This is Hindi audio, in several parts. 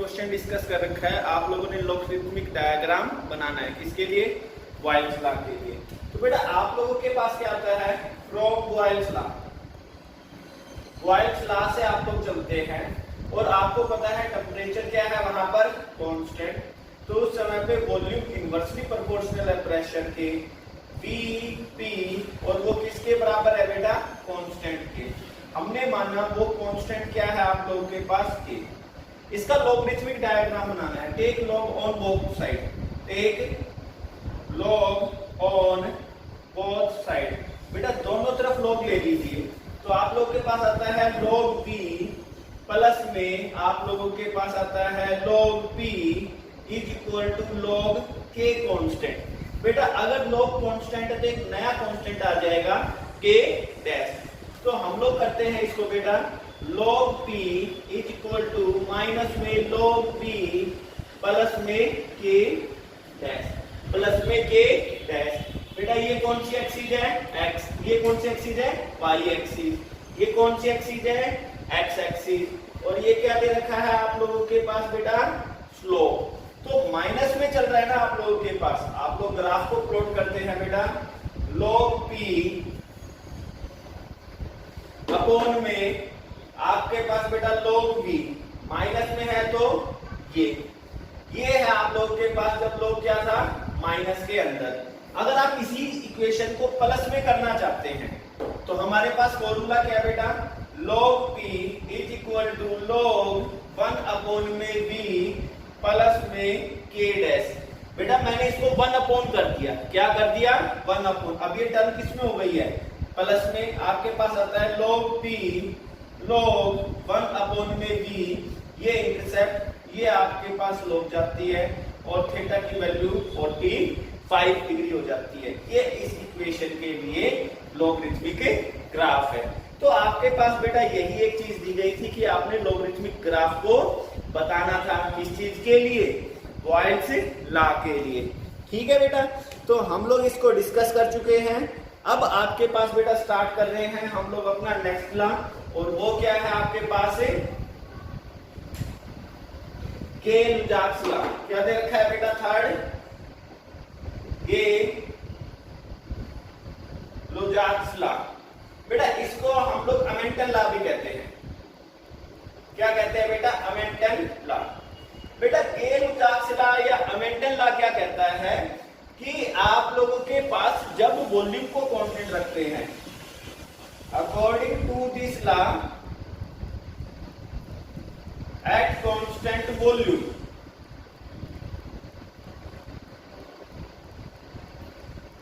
क्वेश्चन डिस्कस कर रखा है, आप लोगों ने लॉगरिथमिक डायग्राम बनाना है, किसके लिए? बॉयल्स लॉ के लिए। तो बेटा आप लोगों के पास क्या आता है? From Boyle's law. Boyle's law से आप लोग चलते हैं और आपको पता है टेम्परेचर क्या है वहां पर? कांस्टेंट। तो उस समय पे वॉल्यूम इनवर्सली प्रोपोर्शनल है प्रेशर के, Vp, और वो किसके बराबर है बेटा? कांस्टेंट के। हमने माना वो कांस्टेंट क्या है आप लोगों के पास? K। इसका लॉगरिथमिक डायग्राम बनाना है। Take log on both side, take log on both side. बेटा दोनों तरफ लॉग ले लीजिए, तो आप लोग के पास आता है log P प्लस में आप लोगों के पास आता है log P is equal to log K constant. बेटा अगर log कांस्टेंट है तो एक नया कांस्टेंट आ जाएगा K डैश। तो हम लोग करते हैं इसको बेटा log P is equal to minus में log P प्लस में K डैश, प्लस में K डैश। बेटा ये कौन सी एक्सिस है? X। ये कौन सी एक्सिस है? Y axis. ये कौन सी एक्सिस है? X axis. और ये क्या दे रखा है आप लोगों के पास बेटा? स्लोप। तो माइनस में चल रहा है ना आप लोगों के पास। आप लोग ग्राफ को प्लॉट करते हैं बेटा log P अपॉन में आपके पास बेटा log V, माइनस में है तो ये है आप लोग के पास जब लोग क्या था? माइनस के अंदर। अगर आप इसी इक्वेशन को प्लस में करना चाहते हैं तो हमारे पास फॉर्मूला क्या है बेटा? log P is equal to log 1 upon में V प्लस में K डैश। बेटा मैंने इसको 1 अपॉन कर दिया। क्या कर दिया? 1 अपॉन। अब ये टर्म किसमें हो गई है? प्लस में। आपके पास आता है log P log 1 अपॉन में V, ये इंटरसेप्ट ये आपके पास log जाती है और थीटा की वैल्यू 45 डिग्री हो जाती है। ये इस इक्वेशन के लिए लॉगरिथमिक ग्राफ है। तो आपके पास बेटा यही एक चीज दी गई थी कि आपने लॉगरिथमिक ग्राफ को बताना था। किस चीज के लिए? बॉयल्स लॉ के लिए। ठीक है बेटा, तो हम लोग इसको डिस्कस कर चुके हैं। अब आपके पास बेटा स्टार्ट कर रहे हैं हम लोग अपना नेक्स्ट लॉ, और वो क्या है आपके पास? के-लुजाक्स लॉ। क्या दे रखा है बेटा? Third Gay Lussac's law. बेटा इसको हम लोग अमेंटन लॉ भी कहते हैं। क्या कहते हैं बेटा? अमेंटन लॉ। बेटा के-लुजाक्स लॉ या अमेंटन लॉ क्या कहता है कि आप लोगों के पास जब वॉल्यूम को कांस्टेंट रखते हैं, according to this law at constant volume,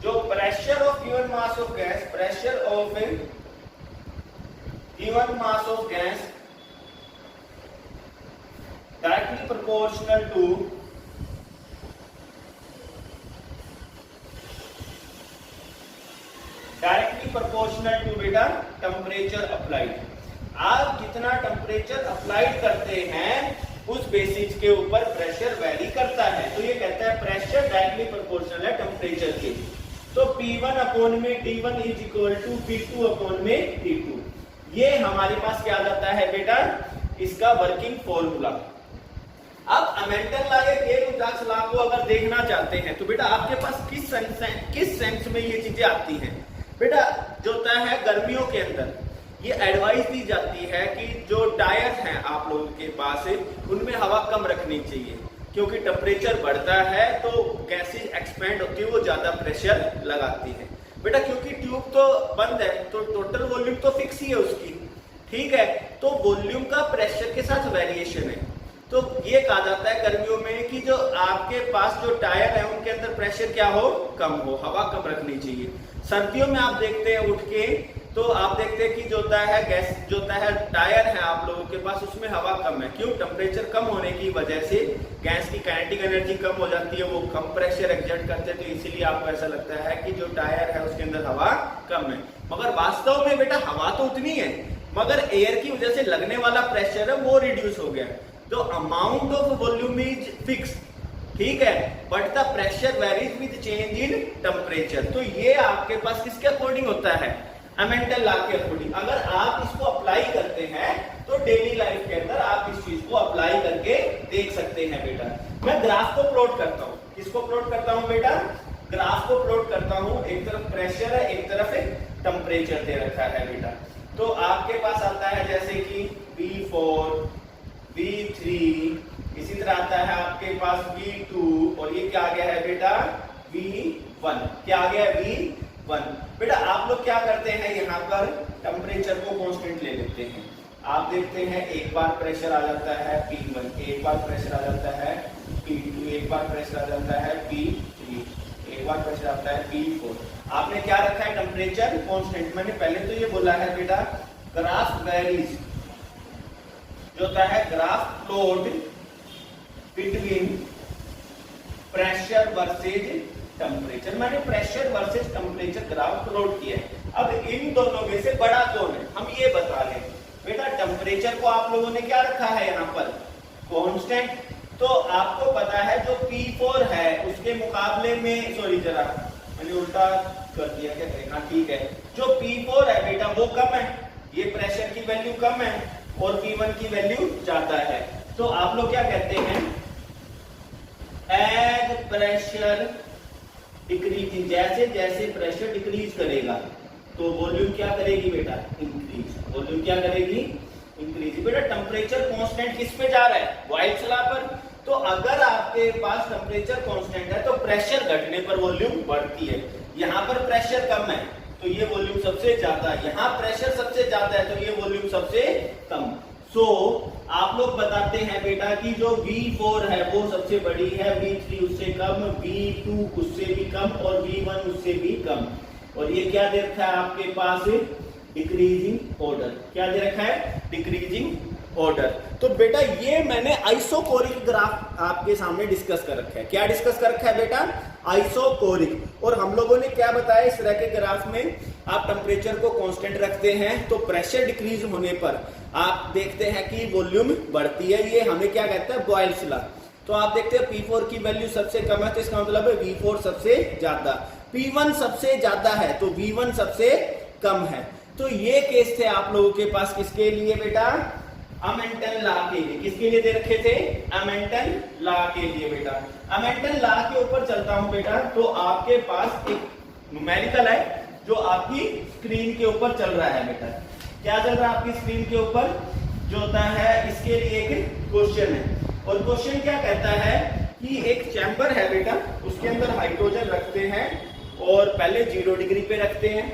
जो pressure of given mass of gas, pressure of given mass of gas directly proportional to बेटा टेम्परेचर अप्लाइड। आप जितना टेम्परेचर अप्लाइड करते हैं उस बेसिस के ऊपर प्रेशर वेरी करता है। तो ये कहता है प्रेशर डायरेक्टली प्रोपोर्शनल है टेम्परेचर के। तो P1 अपॉन में T1 is equal to P2 upon में T2। ये हमारे पास क्या जाता है बेटा? इसका वर्किंग फॉर्मूला। अब अमेंटन लॉ या के-लुजाक्स लॉ को अगर देखना चाहते हैं तो बेटा आपके पास किस सेंस में ये चीजें आती हैं? बेटा जो होता है गर्मियों के अंदर ये एडवाइस दी जाती है कि जो टायर हैं आप लोगों के पास उनमें हवा कम रखनी चाहिए, क्योंकि टेम्परेचर बढ़ता है तो गैसेज एक्सपेंड होती है, वो ज्यादा प्रेशर लगाती है। बेटा क्योंकि ट्यूब तो बंद है तो टोटल वॉल्यूम तो फिक्स ही है उसकी, ठीक है, तो वॉल्यूम का प्रेशर के साथ वेरिएशन है। तो ये कहा जाता है गर्मियों में कि जो आपके पास जो टायर है उनके अंदर प्रेशर क्या हो? कम हो, हवा कम रखनी चाहिए। सर्दियों में आप देखते हैं उठ के तो आप देखते हैं कि जो होता है गैस जो होता है टायर है आप लोगों के पास उसमें हवा कम है। क्यों? टेम्परेचर कम होने की वजह से गैस की काइनेटिक एनर्जी कम हो जाती है, वो कम प्रेशर एक्सर्ट करते हैं, तो इसीलिए आपको ऐसा लगता है कि जो टायर है उसके अंदर हवा कम है। मगर वास्तव में बेटा हवा तो उतनी है, मगर एयर की वजह से लगने वाला प्रेशर है वो रिड्यूस हो गया। तो amount of volume is fix, ठीक है, but the pressure varies with change in temperature. तो ये आपके पास किसके अकॉर्डिंग होता है? अमेंटन लॉ के अकॉर्डिंग। अगर आप इसको अप्लाई करते हैं तो डेली लाइफ के अंदर आप इस चीज को अप्लाई करके देख सकते हैं बेटा। मैं ग्राफ को प्लॉट करता हूँ, किसको प्लॉट करता हूँ बेटा, ग्राफ को प्लॉट करता हूँ। एक तरफ प्रेशर है, एक तरफ एक टेम्परेचर दे रखा है बेटा। तो आपके पास आता है जैसे कि V4, V3, इसी तरह आता है आपके पास V2 और ये क्या आ गया है बेटा V1। क्या आ गया है V1। बेटा आप लोग क्या करते हैं, यहाँ पर टेम्परेचर को कांस्टेंट ले लेते हैं। आप देखते हैं एक बार प्रेशर आ जाता है P1, एक बार प्रेशर आ जाता है P2, एक बार प्रेशर आ जाता है P3, एक बार प्रेशर आता है P4। आपने क्या रखा है, टेम्परेचर कांस्टेंट। मैंने पहले तो ये बोला है बेटा ग्राफ वेरीज, जो होता है graph plot between pressure versus temperature. मैंने pressure versus temperature graph plot किया है। अब इन दोनों में से बड़ा कौन है, हम ये बता लें बेटा। टेम्परेचर को आप लोगों ने क्या रखा है यहाँ पर, कांस्टेंट। तो आपको पता है जो P4 है उसके मुकाबले में, सॉरी जरा मैंने उल्टा कर दिया क्या, हाँ ठीक है, जो P4 है बेटा वो कम है, ये प्रेशर की वैल्यू कम है और P1 की वैल्यू ज्यादा है। तो आप लोग क्या कहते हैं, एज प्रेशर डिक्रीजिंग, जैसे जैसे प्रेशर डिक्रीज करेगा तो वॉल्यूम क्या करेगी बेटा, इंक्रीज। वॉल्यूम क्या करेगी, इंक्रीज। बेटा टेम्परेचर कांस्टेंट किस पे जा रहा है, बॉयल्स लॉ पर। तो अगर आपके पास टेम्परेचर कांस्टेंट है तो प्रेशर घटने पर वॉल्यूम बढ़ती है। यहाँ पर प्रेशर कम है तो ये वॉल्यूम सबसे ज्यादा है, यहाँ प्रेशर सबसे ज्यादा है तो ये वॉल्यूम सबसे कम। सो आप लोग बताते हैं बेटा कि जो V4 है वो सबसे बड़ी है, V3 उससे कम, V2 उससे भी कम और V1 उससे भी कम। और ये क्या दे रखा है आपके पास, डिक्रीजिंग ऑर्डर। क्या दे रखा है, डिक्रीजिंग ऑर्डर। तो बेटा ये मैंने आइसोकोरिक ग्राफ आपके सामने डिस्कस कर रखा है। क्या डिस्कस कर रखा है बेटा, आइसोकोरिक। और हम लोगों ने क्या बताया, इस तरह के ग्राफ में आप टेम्परेचर को कांस्टेंट रखते हैं तो प्रेशर डिक्रीज होने पर आप देखते हैं कि वॉल्यूम बढ़ती है। ये हमें क्या कहता है, बॉयल्स लॉ। तो आप देखते हैं P4 की वैल्यू सबसे कम है तो इसका मतलब है V4 सबसे ज्यादा, P1 सबसे ज्यादा है तो V1 सबसे कम है। तो ये केस थे आप लोगों के पास किसके लिए बेटा, अमेंटन लॉ के लिए। किसके लिए दे रखे थे, अमेंटन लॉ के लिए बेटा। अमेंटन लॉ के ऊपर चलता हूं बेटा। तो आपके पास एक न्यूमेरिकल है जो आपकी स्क्रीन के ऊपर चल रहा है बेटा। क्या चल रहा है आपकी स्क्रीन के ऊपर, जो होता है इसके लिए एक क्वेश्चन है। और क्वेश्चन क्या कहता है कि एक चैम्बर है बेटा, उसके अंदर हाइड्रोजन रखते हैं और पहले 0 डिग्री पे रखते हैं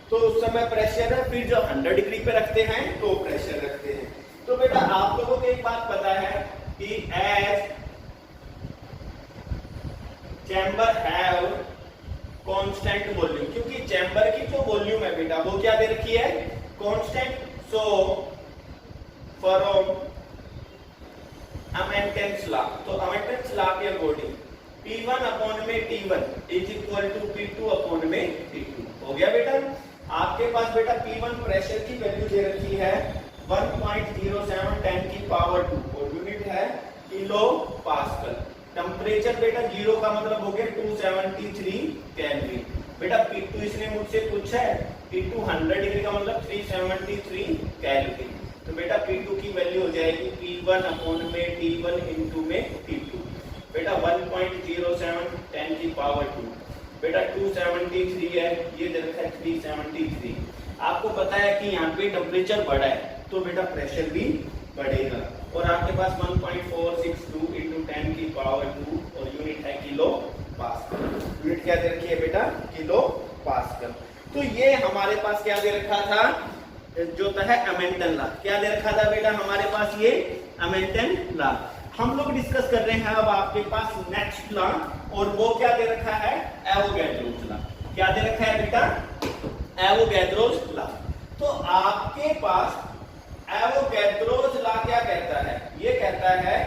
तो उस समय प्रेशर है, फिर जो 100 डिग्री पे रखते हैं तो प्रेशर रखते हैं। तो बेटा आप लोगों को एक बात पता है कि as chamber have constant volume, क्योंकि चैम्बर की जो वॉल्यूम है बेटा वो क्या दे रखी है, कांस्टेंट। सो फ्रॉम अमेंटेंस लॉ, तो अमेंटेंस लॉ के अकॉर्डिंग P1 अपॉन में T1 is equal to P2 upon में T2। हो गया बेटा। आपके पास बेटा P1 प्रेशर की वैल्यू दे रखी है 1.07 10 की पावर 2 और यूनिट है किलो पास्कल। टेम्परेचर बेटा 0 का मतलब हो गया 273 केल्विन। बेटा P2 इसने मुझसे पूछा है, P2 100 डिग्री का मतलब 373 केल्विन। तो बेटा P2 की वैल्यू हो जाएगी P1 अपॉन में T1 इंटू में T2। बेटा 1.07 10 की पावर 2, बेटा 273 है, ये दे रखा है 373। आपको पता है कि यहाँ पे टेम्परेचर बढ़ा है तो बेटा प्रेशर भी बढ़ेगा। और आपके पास 1.462 इंटू 10 की पावर 2 और यूनिट है किलो पास्कल। यूनिट क्या दे रखी है बेटा, किलो पास्कल। तो ये हमारे पास क्या दे रखा था, जो है अमेंटन लॉ। क्या दे रखा था बेटा हमारे पास, ये अमेंटन लॉ। हम लोग डिस्कस कर रहे हैं अब आपके पास नेक्स्ट लॉ, और वो क्या दे रखा है, एवोगैड्रोस लॉ। क्या दे रखा है बेटा, एवोगैड्रोस लॉ। तो आपके पास एवोगैड्रोस लॉ क्या कहता है, ये कहता है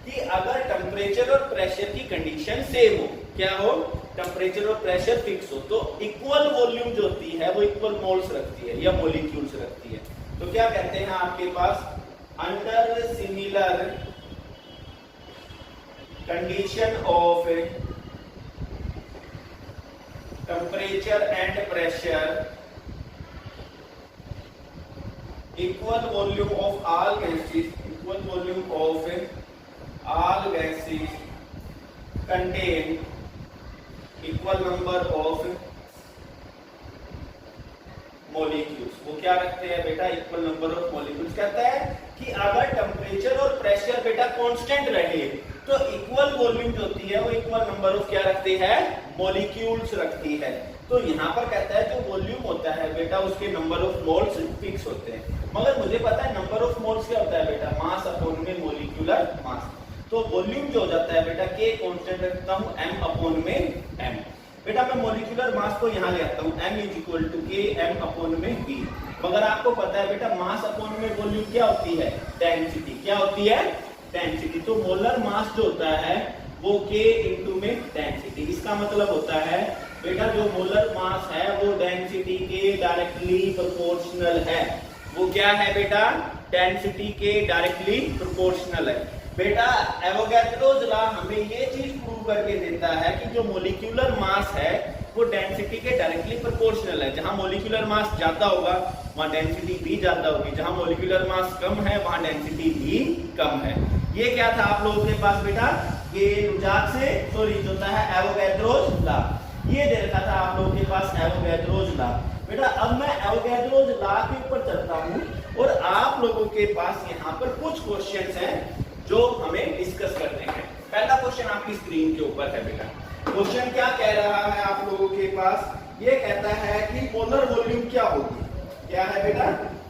कि अगर टेम्परेचर और प्रेशर की कंडीशन सेम हो, क्या हो, टेम्परेचर और प्रेशर फिक्स हो, तो इक्वल वॉल्यूम जो होती है वो इक्वल मोल्स रखती है या मॉलिक्यूल्स रखती है। तो क्या कहते हैं आपके पास, under similar condition of temperature and pressure equal volume of all gases, equal volume of all gases contain equal number of molecules. वो क्या रखते हैं बेटा, इक्वल नंबर ऑफ मॉलिक्यूल्स। कहता है कि अगर टेम्परेचर और प्रेशर बेटा कांस्टेंट रहे तो इक्वल वॉल्यूम जो होती है वो इक्वल नंबर ऑफ क्या रखती है, मॉलिक्यूल्स रखती है। तो यहाँ पर कहता है जो वॉल्यूम होता है बेटा उसके नंबर ऑफ मोल्स फिक्स होते हैं। मगर मुझे पता है नंबर ऑफ मोल्स क्या होता है बेटा, मास अपॉन में मोलिक्यूलर मास। तो वॉल्यूम जो हो जाता है बेटा के कांस्टेंट रखता हूँ m अपॉन में m। बेटा मैं मोलिकुलर मास को यहाँ ले आता हूँ m इज इक्वल टू के m अपॉन में v। मगर आपको पता है बेटा मास अपॉन में वॉल्यूम क्या होती है, डेंसिटी। क्या होती है, डेंसिटी। तो मोलर मास जो होता है वो k इंटू में डेंसिटी। इसका मतलब होता है बेटा जो मोलर मास है वो डेंसिटी के डायरेक्टली प्रोपोर्शनल है। वो क्या है बेटा, डेंसिटी के डायरेक्टली प्रोपोर्शनल है। बेटा एवोगैड्रोस लॉ हमें ये चीज प्रूव करके देता है कि जो मोलिकुलर मास है वो डेंसिटी के डायरेक्टली प्रोपोर्शनल है। जहां मोलिकुलर मास ज्यादा होगा वहां डेंसिटी भी ज्यादा होगी, जहां मोलिकुलर मास कम है वहां डेंसिटी भी कम है। ये क्या था आप लोगों के पास बेटा, ये लुजाक से सॉरी जो होता है एवोगैड्रोस लॉ, ये दे रखा था आप लोगों के पास एवोगैड्रोस लॉ। बेटा अब मैं एवोगैड्रोस लॉ के ऊपर चलता हूँ और आप लोगों के पास यहाँ पर कुछ क्वेश्चंस हैं जो हमें डिस्कस करने हैं। पहला क्वेश्चन आपकी स्क्रीन के ऊपर है बेटा। क्वेश्चन क्या कह रहा है आप लोगों के पास, ये कहता है कि मोलर वॉल्यूम क्या होगी। क्या है बेटा,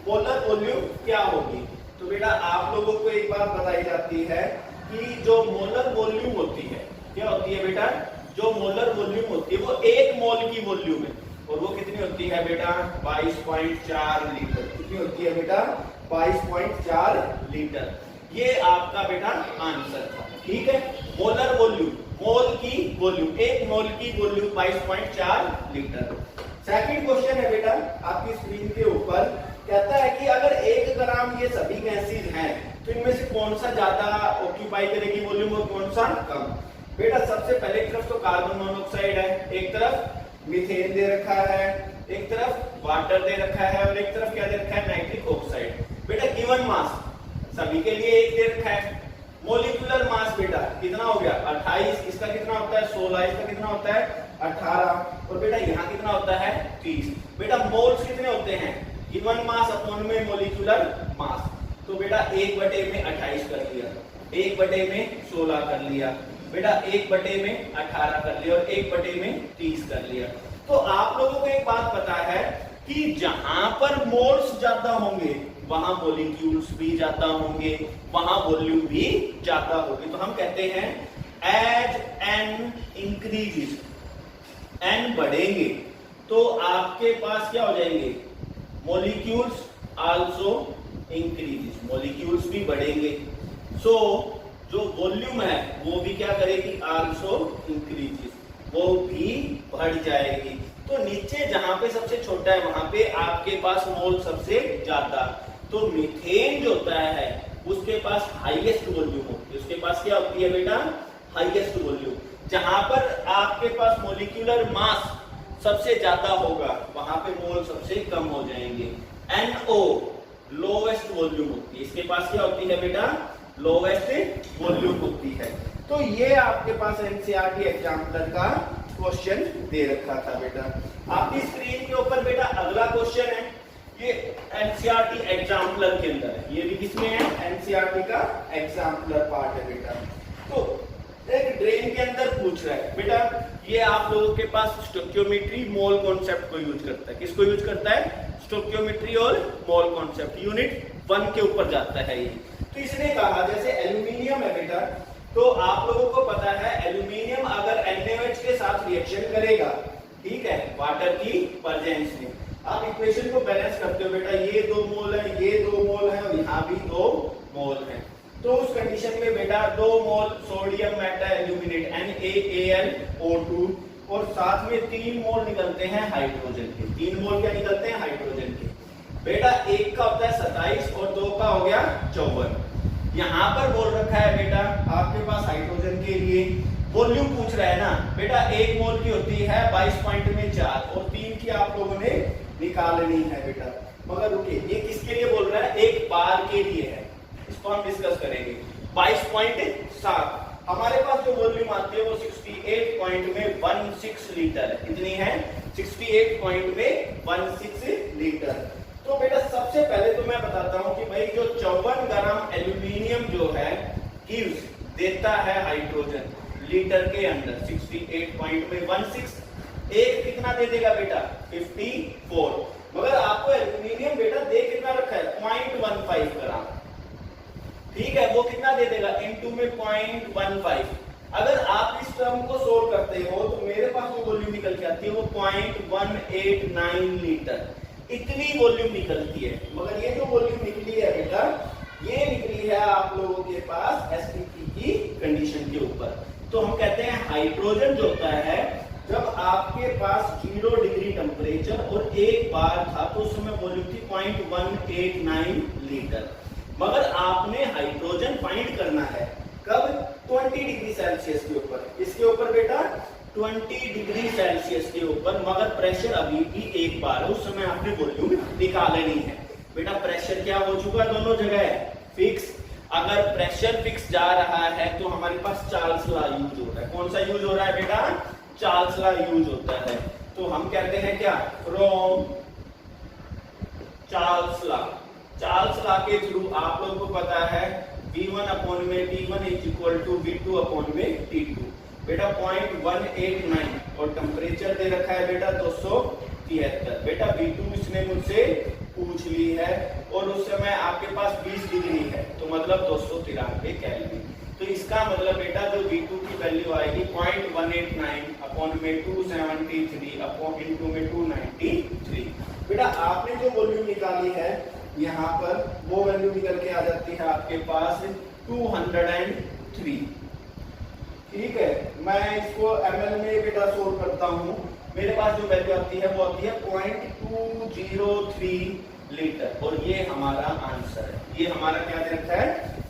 मोलर वॉल्यूम क्या होगी। तो बेटा आप लोगों को एक बात बताई जाती है कि जो मोलर वॉल्यूम होती है क्या होती है बेटा, जो मोलर वॉल्यूम होती है वो 1 मोल की वॉल्यूम है और वो कितनी होती है बेटा, 22.4 लीटर। कितनी होती है बेटा, 22.4 लीटर। ये आपका बेटा आंसर था, ठीक है। मोलर वॉल्यूम, मोल की वॉल्यूम, 1 मोल की वॉल्यूम 22.4 लीटर। सेकंड क्वेश्चन है बेटा आपकी स्क्रीन के ऊपर, कहता है कि अगर 1 ग्राम ये सभी गैसेज हैं तो इनमें से कौन सा ज्यादा ऑक्यूपाई करेगी वॉल्यूम और कौन सा कम। बेटा सबसे पहले एक तरफ तो कार्बन मोनोऑक्साइड है, एक तरफ मीथेन दे रखा है, एक तरफ वाटर दे रखा है और एक तरफ क्या दे रखा है, नाइट्रिक ऑक्साइड। बेटा गिवन मास सभी के लिए एक दे रखा है। मोलिकुलर मास बेटा कितना हो गया, 28। इसका कितना होता है, 16। इसका कितना होता है, 18। और बेटा यहाँ कितना होता है, 30। बेटा मोल्स कितने होते हैं, गिवन मास अपॉन में मोलिकुलर मास। तो बेटा 1/28 कर लिया, 1/16 कर लिया, बेटा 1/18 कर लिया और 1/30 कर लिया। तो आप लोगों को एक बात पता है कि जहां पर मोल्स ज्यादा होंगे वहां मॉलिक्यूल्स भी ज्यादा होंगे, वहां वॉल्यूम भी ज्यादा होगी। तो हम कहते हैं एज n इंक्रीजेस, n बढ़ेंगे तो आपके पास क्या हो जाएंगे, मॉलिक्यूल्स आल्सो इंक्रीजेस, मॉलिक्यूल्स भी बढ़ेंगे। सो जो वॉल्यूम है वो भी क्या करेगी, आल्सो इंक्रीजेस, वो भी बढ़ जाएगी। तो नीचे जहां पे सबसे छोटा है वहां पे आपके पास मोल सबसे ज्यादा। तो मीथेन जो होता है उसके पास हाईएस्ट वॉल्यूम होती है, उसके पास क्या होती है बेटा, हाईएस्ट वॉल्यूम। जहां पर आपके पास मोलिकुलर मास सबसे ज्यादा होगा वहां पे मोल सबसे कम हो जाएंगे। NO लोवेस्ट वॉल्यूम होती है, इसके पास क्या होती है बेटा, लोवेस्ट वॉल्यूम होती है। तो ये आपके पास एनसीईआरटी एग्जाम्पलर का क्वेश्चन दे रखा था बेटा। आपकी स्क्रीन के ऊपर बेटा अगला क्वेश्चन है, ये एनसीईआरटी एग्जाम्पलर के अंदर है। ये भी किसमें है, एनसीईआरटी का एग्जाम्पलर पार्ट है बेटा। तो एक ड्रेन के अंदर पूछ रहा है बेटा, ये आप लोगों के पास स्टोइकियोमेट्री मोल कॉन्सेप्ट को यूज करता है। किसको यूज करता है, स्टोइकियोमेट्री और मोल कॉन्सेप्ट, यूनिट 1 के ऊपर जाता है ये। तो इसने कहा जैसे एल्यूमिनियम है बेटा, तो आप लोगों को पता है एल्यूमिनियम अगर NaOH के साथ रिएक्शन करेगा, ठीक है, वाटर की प्रेजेंस में, आप इक्वेशन को बैलेंस करते हो बेटा, ये 2 मोल है, ये 2 मोल है और यहाँ भी 2 मोल है। तो उस कंडीशन में बेटा 2 मोल सोडियम मेटा एल्यूमिनेट NaAlO2 और साथ में 3 मोल निकलते हैं हाइड्रोजन के। 3 मोल क्या निकलते हैं, हाइड्रोजन के। बेटा एक का होता है 27 और 2 का हो गया 54। यहाँ पर बोल रखा है बेटा आपके पास हाइड्रोजन के लिए वॉल्यूम पूछ रहा है ना बेटा, 1 मोल की होती है 22.4 और 3 की आप लोगों ने निकालनी है बेटा। मगर रुकिए, ये किसके लिए बोल रहा है, एक बार के लिए है, इसको हम डिस्कस करेंगे। 22.7 7। हमारे पास जो वॉल्यूम आती है वो 68.16 लीटर है। कितनी है? 68.16 लीटर। तो बेटा सबसे पहले तो मैं बताता हूं कि भाई जो 54 ग्राम एल्यूमिनियम जो है गिव्स देता है हाइड्रोजन लीटर के अंदर 68.16, एक कितना दे देगा बेटा? 54। मगर आपको एल्यूमिनियम बेटा दे कितना रखा है? 0.15 ग्राम। ठीक है, वो कितना दे देगा? इनटू में 0.15। अगर आप इस टर्म को सोल्व करते हो तो मेरे पास जो वॉल्यूम निकल के आती है वो 0.189 लीटर, इतनी वॉल्यूम निकलती है। मगर ये जो वॉल्यूम निकली है बेटा, ये निकली है आप लोगों के पास एसपीपी की कंडीशन के ऊपर। तो हम कहते हैं हाइड्रोजन जो होता है, जब आपके पास 0 डिग्री टेम्परेचर और 1 बार था तो उस समय वॉल्यूम थी 0.189 लीटर। मगर आपने हाइड्रोजन फाइंड करना है कब? 20 डिग्री सेल्सियस के ऊपर। इसके ऊपर बेटा 20 डिग्री सेल्सियस के ऊपर, मगर प्रेशर अभी भी 1 बार है। उस समय आपने वॉल्यूम निकाले नहीं है बेटा। प्रेशर क्या हो चुका? दोनों जगह फिक्स। अगर प्रेशर फिक्स जा रहा है तो हमारे पास चार्ल्स लॉ यूज हो रहा है। कौन सा यूज हो रहा है बेटा? चार्ल्स लॉ यूज होता है। तो हम कहते हैं क्या? From Charles law. Charles law के थ्रू आप लोगों को पता है V1 अपॉन में T1 is equal to V2 upon में T2। बेटा 0.189 और टेम्परेचर दे रखा है बेटा 273। बेटा V2 इसने मुझसे पूछ ली है और उस समय आपके पास 20 डिग्री है, तो मतलब 293 केल्विन। तो इसका मतलब बेटा जो V2 की वैल्यू आएगी 0.189 अपॉन में 273 अपॉन इनटू में 293। बेटा आपने जो वॉल्यूम निकाली है यहाँ पर वो वैल्यू निकल के आ जाती है आपके पास 203। ठीक है, मैं इसको ml में बेटा सोल्व करता हूँ। मेरे पास जो वैल्यू आती है वो आती है 0.203 लीटर और ये हमारा आंसर है। ये हमारा क्या दे रखा है?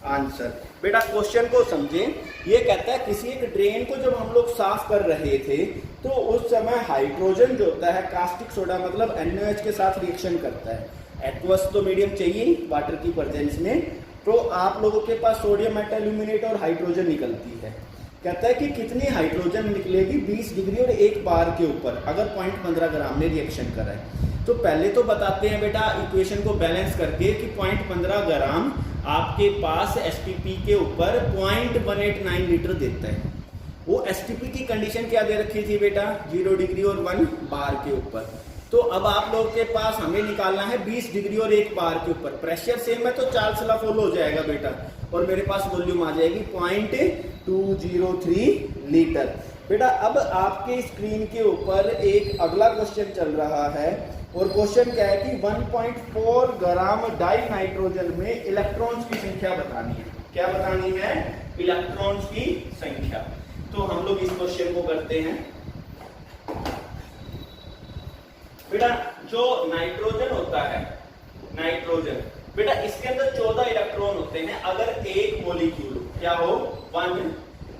आंसर। बेटा क्वेश्चन को समझें। ये कहता है किसी एक ड्रेन को जब हम लोग साफ कर रहे थे तो उस समय हाइड्रोजन जो होता है कास्टिक सोडा मतलब NaOH के साथ रिएक्शन करता है। एक्वस तो मीडियम चाहिए वाटर की प्रेजेंस में, तो आप लोगों के पास सोडियम मेटाल्यूमिनेट और हाइड्रोजन निकलती है। कहता है कि कितनी हाइड्रोजन निकलेगी 20 डिग्री और 1 बार के ऊपर अगर 0.15 ग्राम ने रिएक्शन करा है। तो पहले तो बताते हैं बेटा इक्वेशन को बैलेंस करके कि 0.15 ग्राम आपके पास एसटीपी के ऊपर 0.189 लीटर देता है। वो एसटीपी की कंडीशन क्या दे रखी थी बेटा? 0 डिग्री और 1 बार के ऊपर। तो अब आप लोगों के पास हमें निकालना है 20 डिग्री और 1 बार के ऊपर। प्रेशर सेम है तो चार्ल्स लॉ फॉलो हो जाएगा बेटा और मेरे पास वॉल्यूम आ जाएगी 0.203 लीटर। बेटा अब आपके स्क्रीन के ऊपर एक अगला क्वेश्चन चल रहा है और क्वेश्चन क्या है कि 1.4 ग्राम डाई नाइट्रोजन में इलेक्ट्रॉन्स की संख्या बतानी है। क्या बतानी है? इलेक्ट्रॉन्स की संख्या। तो हम लोग इस क्वेश्चन को करते हैं। बेटा जो नाइट्रोजन होता है, नाइट्रोजन बेटा इसके अंदर 14 इलेक्ट्रॉन होते हैं। अगर एक मॉलिक्यूल क्या हो? 1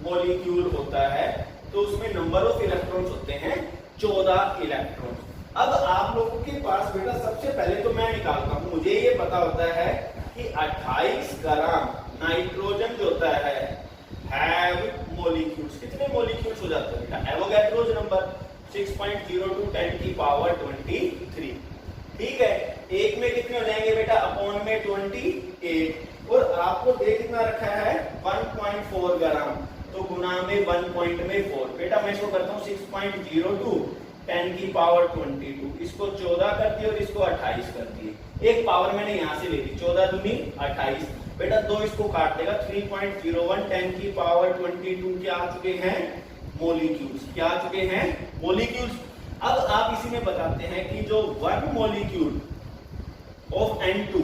मॉलिक्यूल होता है तो उसमें नंबर ऑफ इलेक्ट्रॉन्स होते हैं 14 इलेक्ट्रॉन। अब आप लोगों के पास बेटा सबसे पहले तो मैं निकालता हूं, मुझे ये पता होता है कि 28 ग्राम नाइट्रोजन जो होता है हैव मॉलिक्यूल्स। कितने मॉलिक्यूल्स हो जाते हैं बेटा? एवोगैड्रोस नंबर 6.02 10 की पावर 23। ठीक है, एक में कितने हो जाएंगे बेटा? अपॉन में 28 और आपको दे कितना रखा है? 1.4 ग्राम, तो गुना में 1.4। बेटा मैं इसको करता हूँ 6.02 10 की पावर 22। इसको 14 कर दिए और इसको 28 कर दिए। एक पावर मैंने यहाँ से ले ली, 14 दूनी 28। बेटा 2 इसको काट देगा, 3.01 10 की पावर 22 क्या आ चुके हैं? मॉलिक्यूल्स। क्या आ चुके हैं? मॉलिक्यूल्स। अब आप इसी में बताते हैं कि जो 1 molecule of N2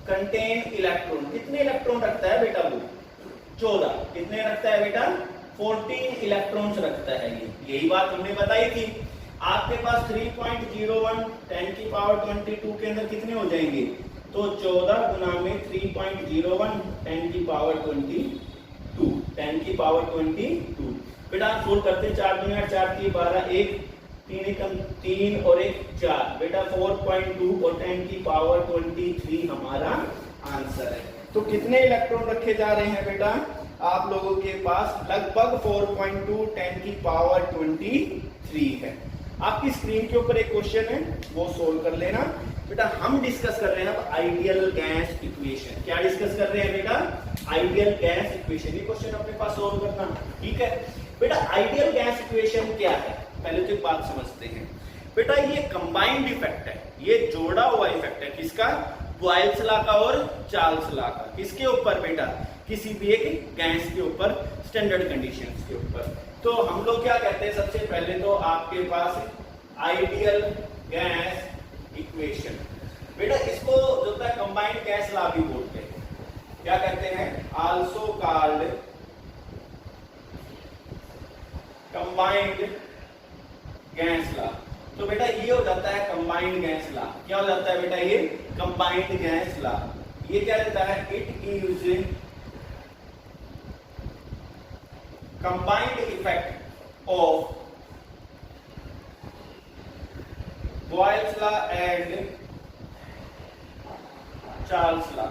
contain electron, कितने इलेक्ट्रॉन रखता है बेटा? वो 14। कितने रखता है बेटा? 14 इलेक्ट्रॉन्स रखता है। यही बात हमने बताई थी। आपके पास 3.01 10 की पावर 22 के अंदर कितने हो जाएंगे? तो 14 गुना में 3.01 10 की पावर 22 10 की पावर 22। बेटा सोल्व करते 4 दुनिया 4 की 12 1 3 कम 3 और 1 4। बेटा 4.2 और 10 की पावर 23 हमारा आंसर है। तो कितने इलेक्ट्रॉन रखे जा रहे हैं बेटा? आप लोगों के पास लगभग 4.2 10 की पावर 23 है। आपकी स्क्रीन के ऊपर एक क्वेश्चन है, वो सोल्व कर लेना बेटा। हम डिस्कस कर रहे हैं अब आइडियल गैस इक्वेशन। क्या डिस्कस कर रहे हैं बेटा? Ideal gas equation. ये क्वेश्चन अपने पास सोल्व करना, ठीक है बेटा। आइडियल गैस इक्वेशन क्या है, पहले तो एक बात समझते हैं बेटा। ये कंबाइंड इफेक्ट है, ये जोड़ा हुआ इफेक्ट है। किसका? बॉयल्स लॉ का और चार्ल्स लॉ का। किसके ऊपर बेटा? किसी भी एक गैस के ऊपर, स्टैंडर्ड कंडीशंस के ऊपर। तो हम लोग क्या कहते हैं, सबसे पहले तो आपके पास आइडियल गैस इक्वेशन बेटा। इसको जो है कंबाइंड गैस लॉ भी बोलते हैं। क्या कहते हैं? Also called combined gas law. तो बेटा ये हो जाता है कंबाइंड गैस लॉ। क्या हो जाता है बेटा? ये कंबाइंड गैस लॉ। ये क्या देता है? It is combined effect of Boyle's law and Charles law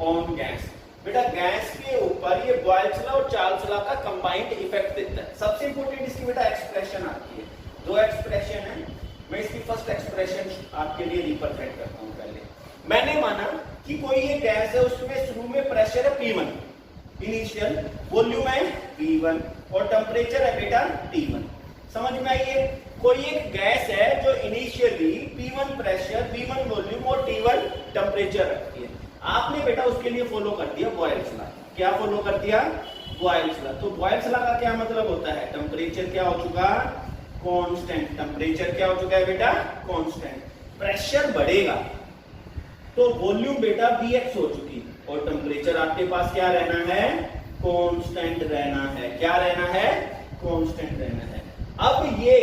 on gas. बेटा गैस के ऊपर ये बॉयल्स लॉ और चार्ल्स लॉ का कंबाइंड इफेक्ट देता है। सबसे इंपॉर्टेंट इसकी बेटा एक्सप्रेशन आती है। दो एक्सप्रेशन है, मैं इसकी फर्स्ट एक्सप्रेशन आपके लिए रिप्रेजेंट करता हूं। पहले मैंने माना कि कोई ये गैस है, उसमें शुरू में प्रेशर है P1, इनिशियल वॉल्यूम है V1 और टेम्परेचर है बेटा T1। समझ में आई है? कोई एक गैस है जो initially P1 pressure, V1 volume और T1 टेम्परेचर रखती है। आपने बेटा उसके लिए फॉलो कर दिया बॉयल्स लॉ। क्या फॉलो कर दिया? Boyle's law. तो बॉयल्स लॉ का क्या मतलब होता है? टेम्परेचर क्या हो चुका? कांस्टेंट। टेम्परेचर क्या हो चुका है बेटा? कांस्टेंट। प्रेशर बढ़ेगा तो वॉल्यूम बेटा Vx हो चुकी और टेम्परेचर आपके पास क्या रहना है? कांस्टेंट रहना है। क्या रहना है? कांस्टेंट रहना है। अब ये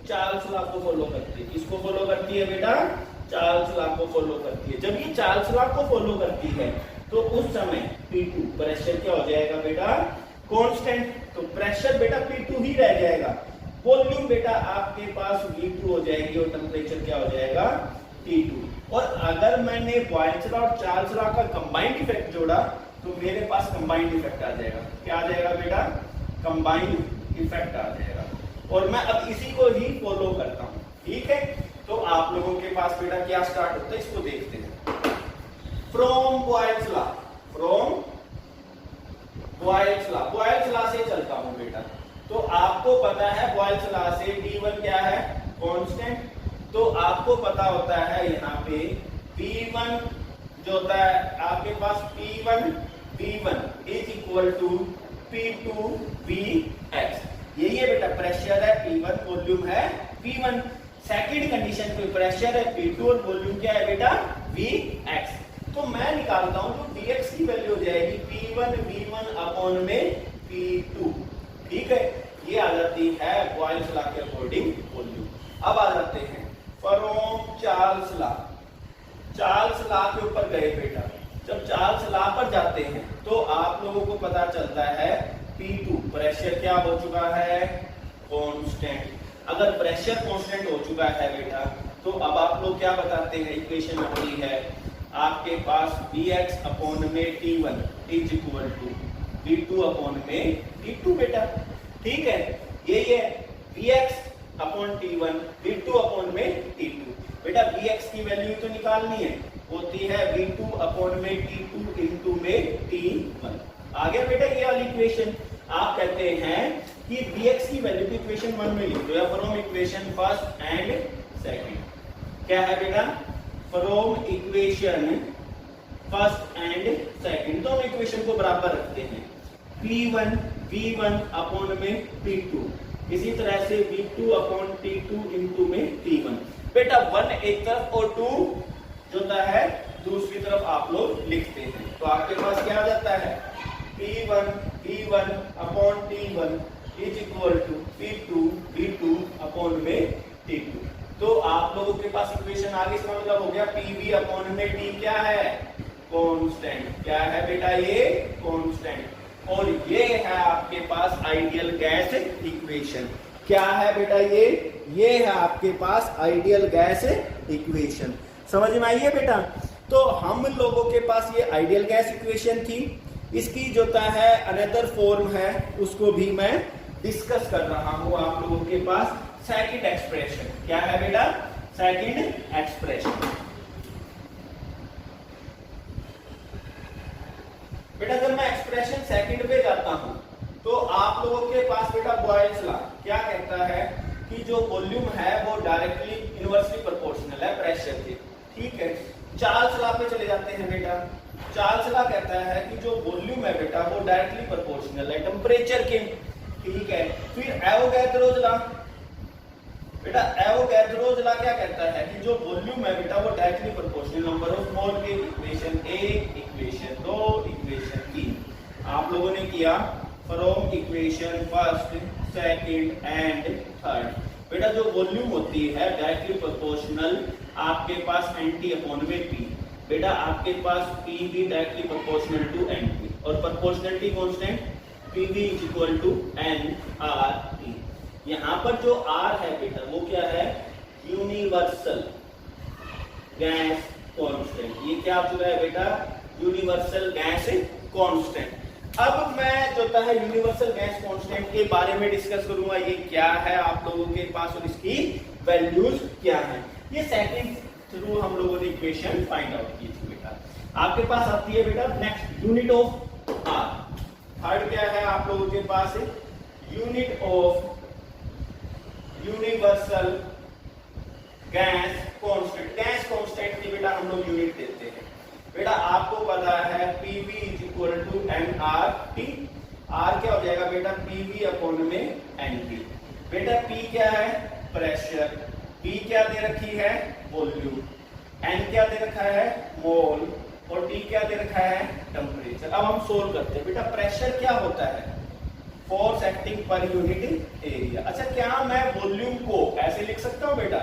चार्ल्स लॉ को फॉलो करती है। किसको फॉलो करती है बेटा? चार्ल्स लॉ को फॉलो करती है। जब ये चार्ल्स लॉ को फॉलो करती है तो उस समय P2 प्रेशर क्या हो जाएगा बेटा? कांस्टेंट। तो प्रेशर बेटा P2 ही रह जाएगा। वॉल्यूम बेटा आपके पास V2 हो जाएगी और टेम्परेचर क्या हो जाएगा? T2। और अगर मैंने बॉयल्स लॉ और चार्ल्स लॉ का कंबाइंड इफेक्ट जोड़ा तो मेरे पास कंबाइंड इफेक्ट आ जाएगा। क्या आ जाएगा बेटा? कंबाइंड इफेक्ट आ जाएगा। और मैं अब इसी को ही फॉलो करता हूं, ठीक है। तो आप लोगों के पास बेटा क्या स्टार्ट होता है, इसको देखते हैं। From Boyle's law, from Boyle's law, Boyle's law से चलता हूं बेटा। तो आपको पता है बॉयल्स लॉ से T1 क्या है? कांस्टेंट। तो आपको पता होता है यहाँ पे P1 जो होता है आपके पास P1 V1 is equal to P2 Vx। यही है बेटा, प्रेशर है P1, वॉल्यूम है V1। सेकंड कंडीशन पे प्रेशर है P2 और वॉल्यूम क्या है बेटा? Vx। तो मैं निकालता हूं जो Vx की वैल्यू हो जाएगी P1 V1 अपॉन में P2, ठीक है। ये आ जाती है बॉयल्स लॉ के अकॉर्डिंग वॉल्यूम। अब आ जाते हैं from Charles law. Charles law के ऊपर गए बेटा। जब चार्ल्स लॉ पर जाते हैं तो आप लोगों को पता चलता है P2 प्रेशर क्या हो चुका है? कांस्टेंट। अगर प्रेशर कांस्टेंट हो चुका है बेटा तो अब आप लोग क्या बताते हैं? इक्वेशन अपनी है आपके पास Vx अपॉन में T1 is equal to V2 upon में T2 बेटा, ठीक है। यही है Vx upon T1 V2 upon में T2 बेटा। Vx की वैल्यू तो निकालनी है, होती है V2 अपॉन में T2 इंटू में T1। आ गया बेटा ये वाली इक्वेशन। आप कहते हैं कि Vx की वैल्यू को इक्वेशन 1 में लिख दो या from equation first and second. क्या है बेटा? From equation first and second, दोनों इक्वेशन को बराबर रखते हैं। P1 V1 अपॉन में P2, इसी तरह से V2 अपॉन T2 इंटू में T1। बेटा 1 एक तरफ और 2 जो होता है दूसरी तरफ आप लोग लिखते हैं। तो आपके पास क्या आ जाता है? P1 V1 upon T1 is equal to P2 V2 upon में T2। तो आप लोगों के पास इक्वेशन आ गई। इसका मतलब हो गया PV अपॉन में T क्या है? कांस्टेंट। क्या है बेटा? ये कांस्टेंट। और ये है आपके पास आइडियल गैस इक्वेशन। क्या है बेटा? ये है आपके पास आइडियल गैस इक्वेशन। समझ में आई है बेटा? तो हम लोगों के पास ये आइडियल गैस इक्वेशन थी। इसकी जो है अनदर फॉर्म है उसको भी मैं डिस्कस कर रहा हूं आप लोगों के पास। सेकंड एक्सप्रेशन क्या है बेटा? Second expression. बेटा जब मैं एक्सप्रेशन सेकंड पे जाता हूं तो आप लोगों के पास बेटा बॉयल्स लॉ क्या कहता है कि जो वॉल्यूम है वो डायरेक्टली इनवर्सली प्रोपोर्शनल है प्रेशर के। ठीक है, चार्ल्स लॉ पे चले जाते हैं बेटा। चार्ल्स लॉ कहता है कि जो वॉल्यूम है बेटा वो डायरेक्टली प्रोपोर्शनल है टेम्परेचर के। ठीक है, फिर एवोगैड्रोस लॉ। बेटा एवोगैड्रोस लॉ क्या कहता है कि जो वॉल्यूम है बेटा वो directly proportional number of mole के। इक्वेशन 1, इक्वेशन 2, इक्वेशन 3 आप लोगों ने किया from equation first, second and third. बेटा जो वॉल्यूम होती है डायरेक्टली प्रोपोर्शनल आपके पास एनटी अपॉन में पी। बेटा आपके पास पी भी डायरेक्टली प्रोपोर्शनल टू एनटी और proportionality constant PV is equal to N R T. यहां पर जो आर है बेटा वो क्या है? Universal gas constant. ये क्या चुका है बेटा? Universal gas constant. अब मैं जो है यूनिवर्सल गैस कांस्टेंट के बारे में डिस्कस करूंगा। ये क्या है आप लोगों के पास और इसकी वैल्यूज क्या है। ये सेकंड थ्रू हम लोगों ने इक्वेशन फाइंड आउट की थी बेटा। आपके पास आती है बेटा next unit of R. Third क्या है आप लोगों के पास? Unit of universal gas constant. Gas constant की बेटा हम लोग यूनिट देते हैं। बेटा आपको पता है PV is equal to N R T. R क्या हो जाएगा बेटा? पीवी अपॉन में एन टी। बेटा पी क्या है? प्रेशर। पी क्या दे रखी है? वॉल्यूम। एन क्या दे रखा है? मोल। और टी क्या दे रखा है? टेम्परेचर। अब हम सोल्व करते हैं। बेटा प्रेशर क्या होता है? Force acting per unit area. अच्छा क्या मैं वॉल्यूम को ऐसे लिख सकता हूं बेटा?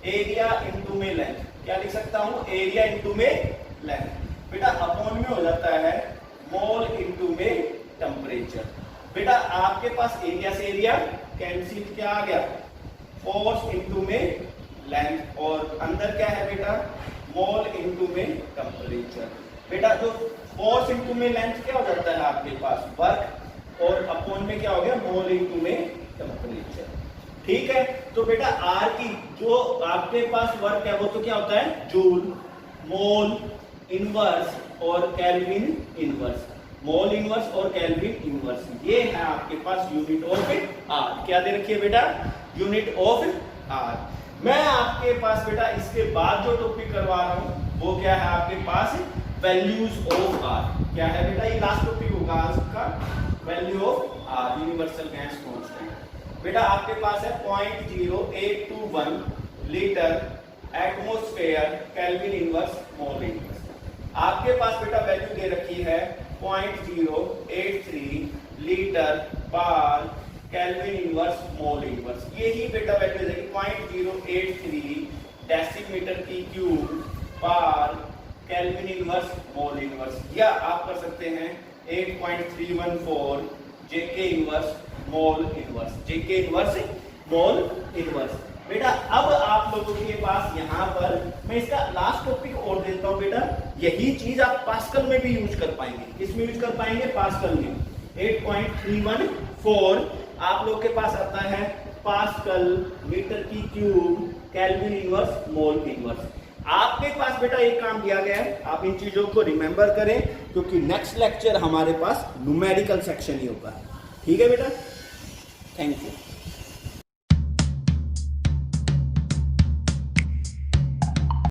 एरिया इंटू में लेंथ। क्या लिख सकता हूं? एरिया इंटू में लेंथ। बेटा अपॉन में हो जाता है मोल इंटू में टेम्परेचर। बेटा आपके पास एरिया से एरिया कैंसिल, क्या आ गया? फोर्स इंटू में लेंथ और अंदर क्या है बेटा? मोल इंटू में टेम्परेचर। बेटा जो फोर्स इंटू में लेंथ क्या हो जाता है आपके पास? वर्क। और अपॉन में क्या हो गया? मोल इंटू में टेम्परेचर। ठीक है, तो बेटा आर की जो आपके पास वर्क है वो तो क्या होता है? जूल, मोल इनवर्स और केल्विन इनवर्स। मोल इनवर्स और केल्विन इनवर्स, ये है आपके पास यूनिट ऑफ आर। क्या दे रखी है बेटा? Unit of R. मैं आपके पास बेटा इसके बाद जो टॉपिक करवा रहा हूं वो क्या है आपके पास? Values of are. क्या है बेटा? ये लास्ट टॉपिक होगा आज का, value of R universal gas constant. बेटा आपके पास है 0.0821 litre atmosphere kelvin inverse mole inverse. आपके पास बेटा वैल्यू दे रखी है 0.083 लीटर पर केल्विन इनवर्स मोल इनवर्स। यही बेटा वैल्यू देगी 0.083 डेसीमीटर की क्यूब पर केल्विन इनवर्स मोल इनवर्स। या आप कर सकते हैं 8.314 जेके इनवर्स मोल इनवर्स। जेके इनवर्स मोल इनवर्स। बेटा अब आप लोगों के पास यहाँ पर मैं इसका लास्ट टॉपिक और देता हूँ बेटा। यही चीज आप पास्कल में भी यूज कर पाएंगे। किसमें यूज कर पाएंगे? पास्कल में। 8.314 आप लोग के पास आता है पास्कल मीटर की cube kelvin inverse mole inverse. आपके पास बेटा एक काम दिया गया है, आप इन चीजों को रिमेंबर करें क्योंकि नेक्स्ट लेक्चर हमारे पास न्यूमेरिकल सेक्शन ही होगा। ठीक है बेटा, थैंक यू।